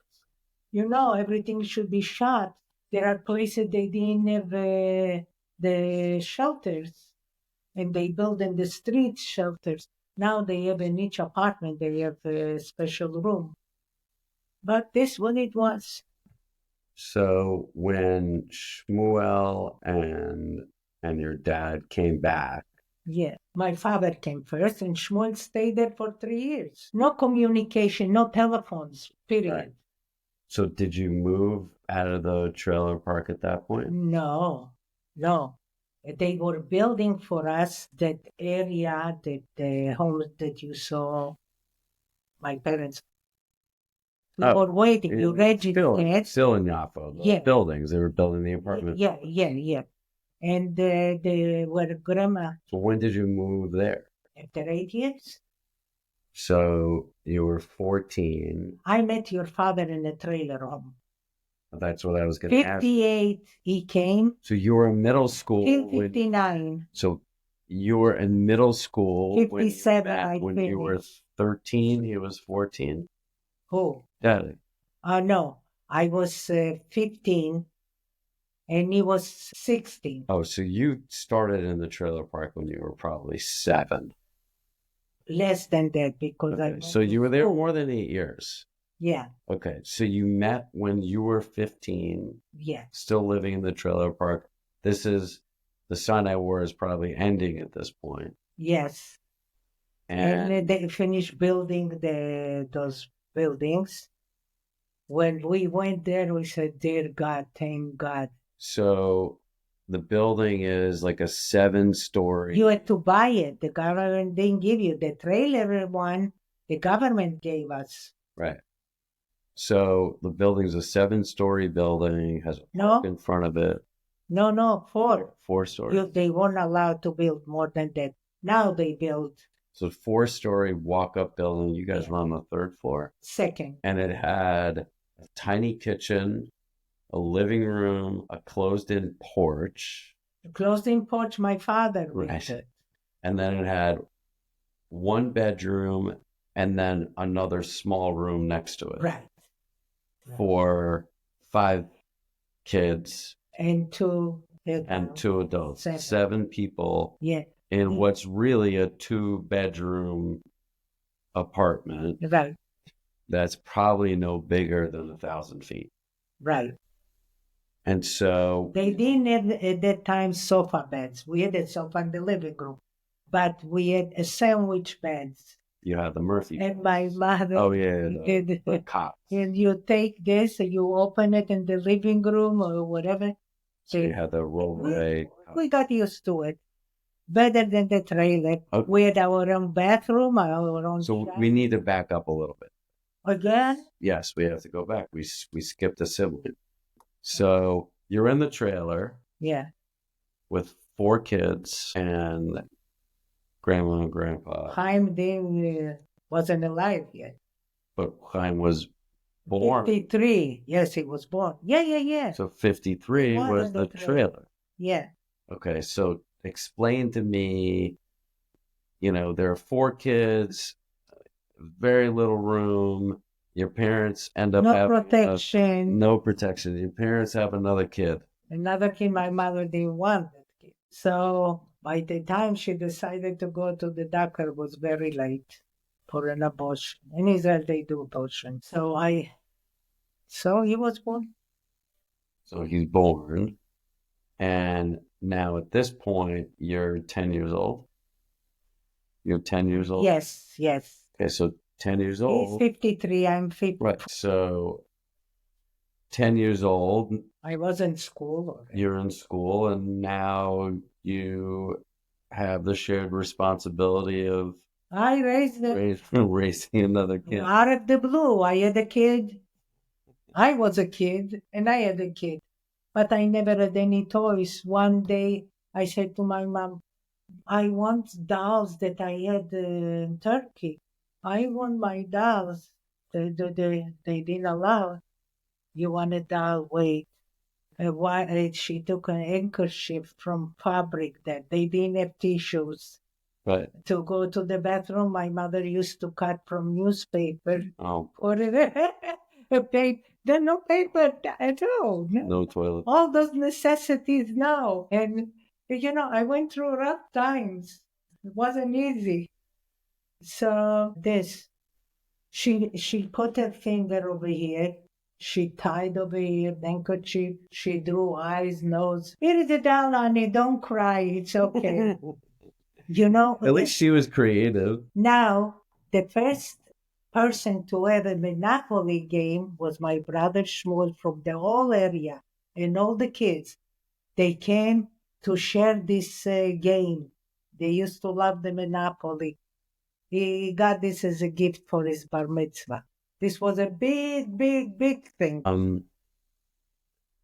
Everything should be shut. There are places they didn't have the shelters, and they build in the streets shelters. Now they have in each apartment, they have a special room. But this what it was. So when Shmuel and your dad came back. Yeah, my father came first, and Shmuel stayed there for 3 years. No communication, no telephones, period. Right. So did you move out of the trailer park at that point? No. They were building for us that area, the homes that you saw. My parents. We were waiting. You registered. Still in Yaffo, the buildings. They were building the apartment. Yeah. And they were grandma. So when did you move there? After 8 years. So you were 14. I met your father in a trailer home. That's what I was going to ask. 58, he came. So you were in middle school. 59. So you were in middle school. 57, when you were 13, he was 14. Who? Daddy. No, I was 15, and he was 16. Oh, so you started in the trailer park when you were probably 7. Less than that, because So you were there more than 8 years. Yeah. Okay, so you met when you were 15. Yeah. Still living in the trailer park. This is the Sinai War is probably ending at this point. Yes. And they finished building those buildings. When we went there, we said, "Dear God, thank God." So the building is like a 7-story. You had to buy it. The government didn't give you the trailer one. The government gave us. Right. So the building's a 7-story building, has a park in front of it. No, 4. 4 stories. They weren't allowed to build more than that. Now they build. So 4-story walk-up building. You guys were on the 3rd floor. 2nd. And it had a tiny kitchen, a living room, a closed-in porch. The closed-in porch, my father built it. And then it had 1 bedroom and then another small room next to it. Right. For 5 kids. And 2 adults. 7 people. Yeah. In what's really a 2-bedroom apartment. Right. That's probably no bigger than 1,000 feet. Right. And so they didn't have at that time sofa beds. We had a sofa in the living room. but we had a sandwich beds. You had the Murphy. And my mother the cot. And you take this and you open it in the living room or whatever. So you had the roll away. We got used to it. Better than the trailer. Okay. We had our own bathroom, our own So shower. we need to back up a little bit. Again? Yes, we have to go back. We skipped a sibling. So you're in the trailer. Yeah. With 4 kids and grandma and grandpa. Chaim wasn't alive yet. But Chaim was born. 53. Yes, he was born. Yeah. So 53 was the trailer. Yeah. Okay, so explain to me, there are 4 kids, very little room. Your parents end up having no protection. Your parents have another kid. Another kid, my mother didn't want that kid. So by the time she decided to go to the doctor, it was very late for an abortion. In Israel, they do abortion. So he was born. So he's born. And now at this point, you're 10 years old. You're 10 years old? Yes. Okay, so 10 years old. He's 53, I'm 50. Right, so 10 years old. I was in school already. You're in school, and now you have the shared responsibility of I raised raising another kid. Out of the blue, I had a kid. I was a kid, and I had a kid. But I never had any toys. One day, I said to my mom, I want dolls that I had in Turkey. I want my dolls. They didn't allow. You want a doll? Wait. She took an handkerchief from fabric that they didn't have tissues. Right. To go to the bathroom, my mother used to cut from newspaper. Oh. There's no paper at all. No toilet. All those necessities now. And, I went through rough times. It wasn't easy. So she put her finger over here. She tied over here, handkerchief. She drew eyes, nose. Here is a doll, honey. Don't cry. It's okay. At least she was creative. Now, the first person to have a Monopoly game was my brother Shmuel from the whole area and all the kids. They came to share this game. They used to love the Monopoly. He got this as a gift for his bar mitzvah. This was a big, big, big thing.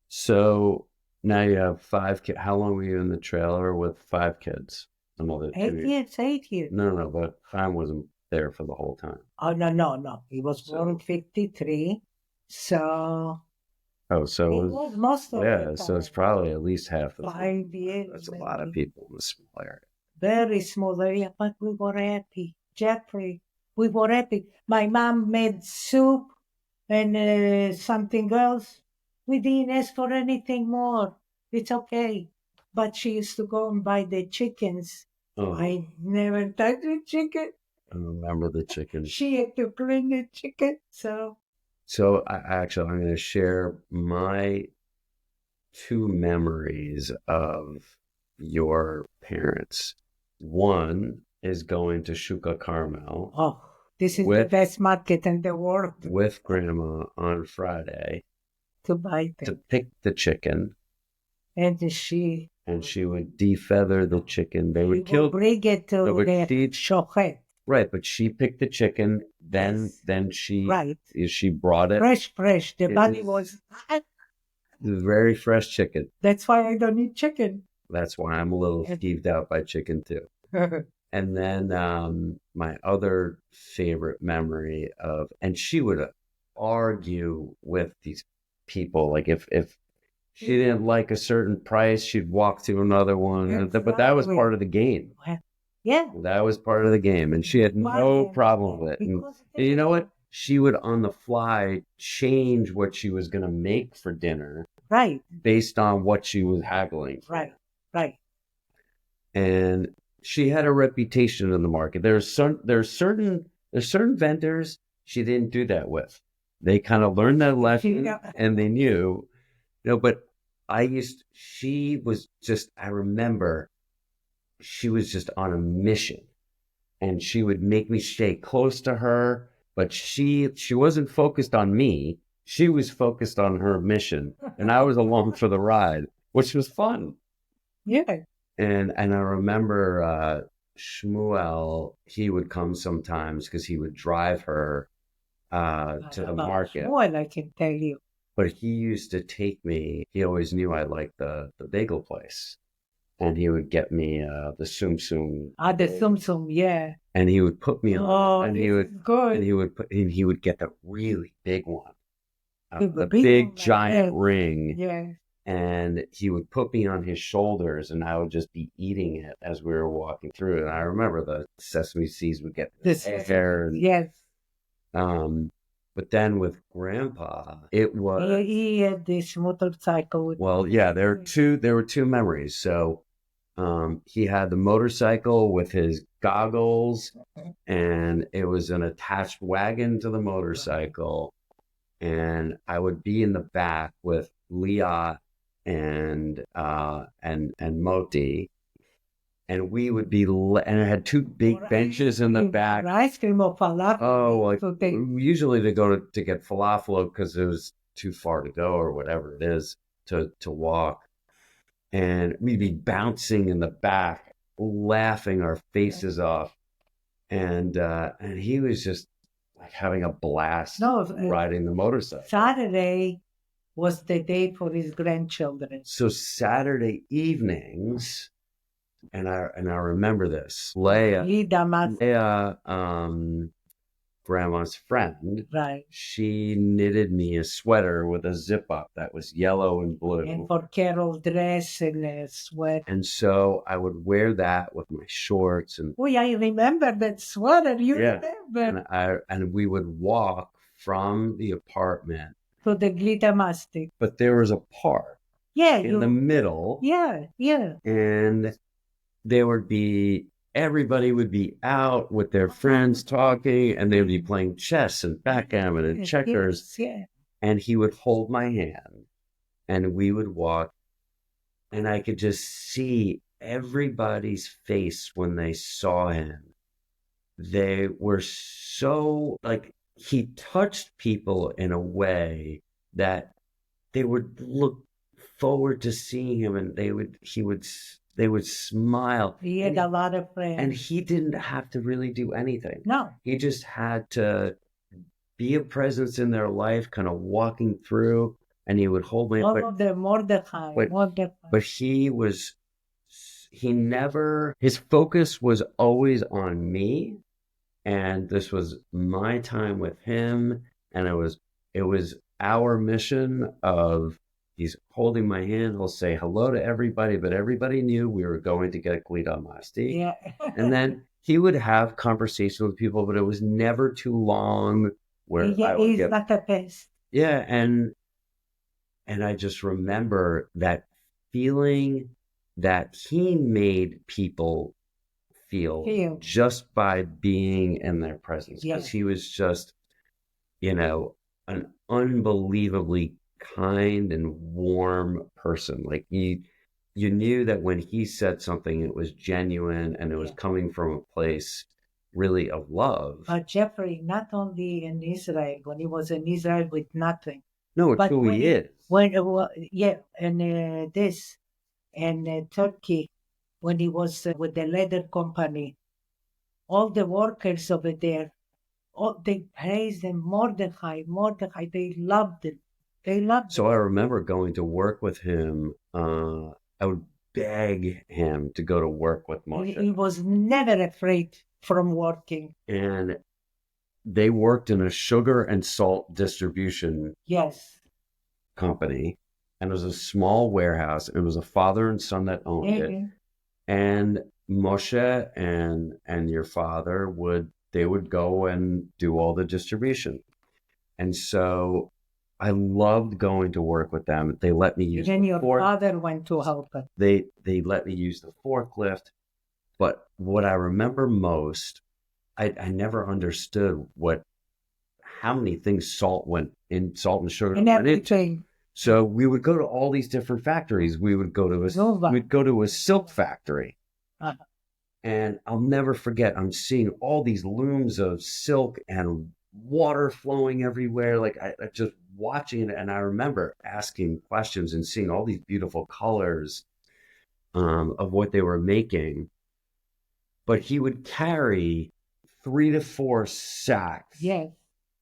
So now you have 5 kids. How long were you in the trailer with 5 kids? 8 years. No, but Chaim wasn't there for the whole time. Oh, no. He was born in 53. So... Oh, so it was most of it. So it's probably at least half the 5 years. That's a lot of people in a small area. Very small area, but we were happy. Jeffrey, we were happy. My mom made soup and something else. We didn't ask for anything more. It's okay. But she used to go and buy the chickens. Oh. I never touched the chicken. I remember the chicken. She had to clean the chicken, so... So I'm going to share my 2 memories of your parents. One is going to Shuka Carmel. Oh, this is the best market in the world. With Grandma on Friday. To buy them. To pick the chicken. And she would defeather the chicken. They would bring it to the shochet. Right, but she picked the chicken, then she brought it. Fresh. The body was very fresh chicken. That's why I don't eat chicken. That's why I'm a little skeeved out by chicken too. And then my other favorite memory and she would argue with these people, like if she didn't like a certain price, she'd walk to another one. Exactly. But that was part of the game. Yeah. That was part of the game. And she had no problem with it. And you know what? She would on the fly change what she was going to make for dinner. Right. Based on what she was haggling for. Right. And she had a reputation in the market. There's certain vendors she didn't do that with. They kind of learned that lesson and they knew, but I remember she was just on a mission, and she would make me stay close to her, but she wasn't focused on me. She was focused on her mission, and I was along for the ride, which was fun. Yeah. And I remember Shmuel, he would come sometimes because he would drive her to the market. Shmuel, I can tell you. But he used to take me. He always knew I liked the bagel place, and he would get me the Tsum Tsum. The Tsum Tsum, yeah. And he would put me on. Oh, and he would good. And he would get the really big one, the big big one, giant yeah. ring. Yeah. And he would put me on his shoulders, and I would just be eating it as we were walking through it. And I remember the sesame seeds would get in the hair. Yes. But then with Grandpa, it was he had this motorcycle. Well, yeah, there were two memories. So he had the motorcycle with his goggles, and it was an attached wagon to the motorcycle, and I would be in the back with Leah and Moti, and we would be and it had two big benches in the back. Ice cream or falafel. Oh, usually they go to get falafel because it was too far to go or whatever it is to walk, and we'd be bouncing in the back, laughing our faces off, and he was just like having a blast riding the motorcycle. Saturday was the day for his grandchildren. So Saturday evenings, and I remember this. Leah, Grandma's friend, right? She knitted me a sweater with a zip up that was yellow and blue. And for Carol's dress and a sweater. And so I would wear that with my shorts. And I remember that sweater. You remember? And we would walk from the apartment to the Galata Mastic. But there was a park. In the middle. Yeah. And everybody would be out with their friends talking, and they would be playing chess and backgammon and checkers. Yes. And he would hold my hand, and we would walk, and I could just see everybody's face when they saw him. They were so, he touched people in a way that they would look forward to seeing him, and they would smile. He had a lot of friends. And he didn't have to really do anything. No. He just had to be a presence in their life, kind of walking through, and he would hold me. Mordechai. But his focus was always on me, and this was my time with him, and it was our mission of, he's holding my hand, he'll say hello to everybody, but everybody knew we were going to get Galata Masti. Yeah. And then he would have conversation with people, but it was never too long where he's like a pest. Yeah, and I just remember that feeling that he made people feel just by being in their presence. Because he was just, an unbelievably kind and warm person. Like you knew that when he said something, it was genuine and it was coming from a place really of love. But Jeffrey, not only in Israel, when he was in Israel with nothing. No, it's who he is. In Turkey, when he was with the leather company, all the workers over there, they praised him, Mordechai, they loved him. So I remember going to work with him. I would beg him to go to work with Moshe. He was never afraid from working. And they worked in a sugar and salt distribution company. And it was a small warehouse. It was a father and son that owned it. And Moshe and your father would go and do all the distribution. And so I loved going to work with them. They let me use your father went to help him. They let me use the forklift. But what I remember most, I never understood how many things salt and sugar and everything. So we would go to all these different factories. We'd go to a silk factory. And I'll never forget, I'm seeing all these looms of silk and water flowing everywhere. Like I just watching it, and I remember asking questions and seeing all these beautiful colors of what they were making. But he would carry 3 to 4 sacks Yes.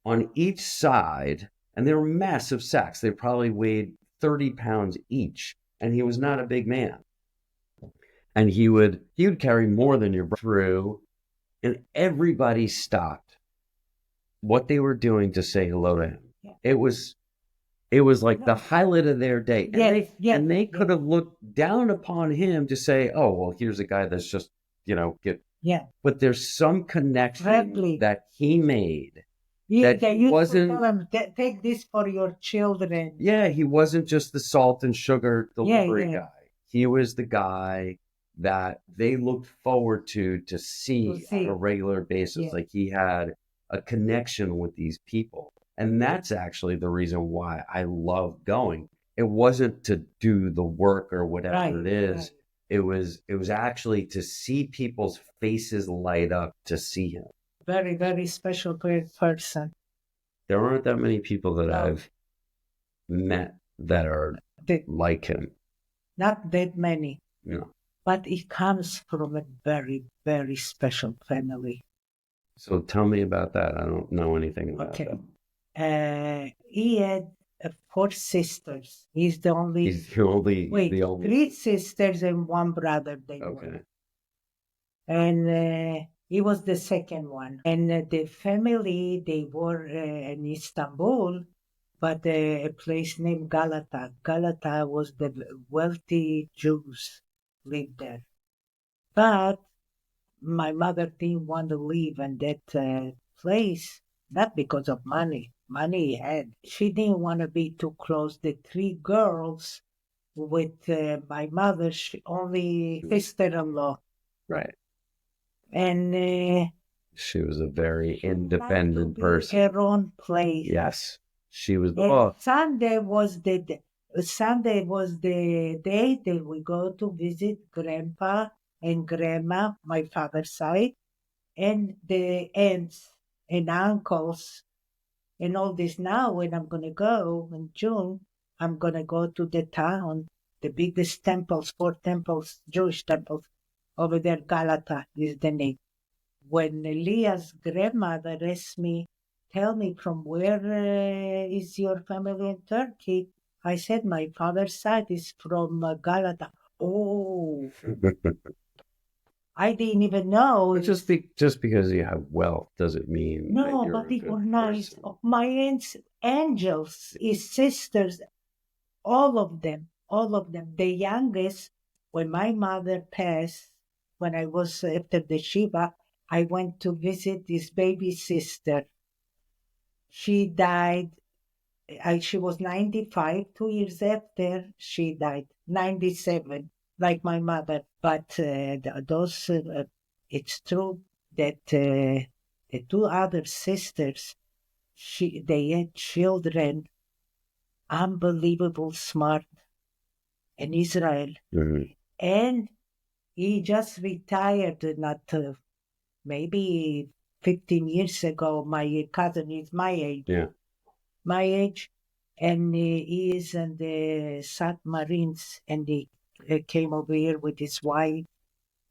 on each side, and they were massive sacks. They probably weighed 30 pounds each, and he was not a big man. And he would carry more than your through, and everybody stopped what they were doing to say hello to him. Yeah. It was like the highlight of their day. And they could have looked down upon him to say, oh, well, here's a guy that's just, but there's some connection that he made. They used to tell him, take this for your children. Yeah, he wasn't just the salt and sugar delivery guy. He was the guy that they looked forward to see on a regular basis. Yeah. Like he had a connection with these people. And that's actually the reason why I love going. It wasn't to do the work or whatever it is. Right. It was actually to see people's faces light up to see him. Very, very special person. There aren't that many people that I've met that are like him. Not that many. No. But it comes from a very, very special family. So tell me about that. I don't know anything about that. He had 4 sisters. He's the only... the only... 3 sisters and 1 brother they were. And he was the second one. And the family, they were in Istanbul, but a place named Galata. Galata was the wealthy Jews lived there. But my mother didn't want to live in that place, not because of money. Money he had. She didn't want to be too close. The 3 girls with my mother, only sister-in-law. Right. And she was a very independent person. Her own place. Yes. She was the boss. Sunday was the day that we go to visit Grandpa and Grandma, my father's side, and the aunts and uncles and all this. Now, when I'm going to go in June, I'm going to go to the town, the biggest temples, 4 temples, Jewish temples, over there. Galata is the name. When Leah's grandmother asked me, tell me, from where is your family in Turkey? I said, my father's side is from Galata. Oh, I didn't even know. Just because you have wealth doesn't mean no, that you're but a it good was nice. person. My aunts, angels, his sisters, all of them. The youngest, when my mother passed, when I was after the Shiva, I went to visit this baby sister. She died. She was 95. 2 years after, she died. 97, like my mother. But it's true that the 2 other sisters, they had children, unbelievable smart, in Israel. Mm-hmm. And he just retired, not maybe 15 years ago. My cousin is my age. Yeah. My age. And he is in the submarines, and he came over here with his wife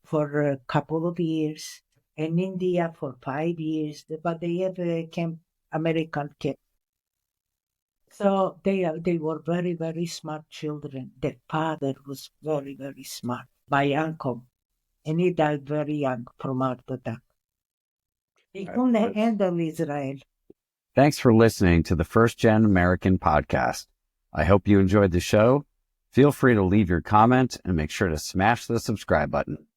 for a couple of years, in India for 5 years, but they have a American camp. So they were very, very smart children. The father was very, very smart, my uncle, and he died very young from heart attack. He couldn't handle Israel. Thanks for listening to the First Gen American podcast. I hope you enjoyed the show. Feel free to leave your comment and make sure to smash the subscribe button.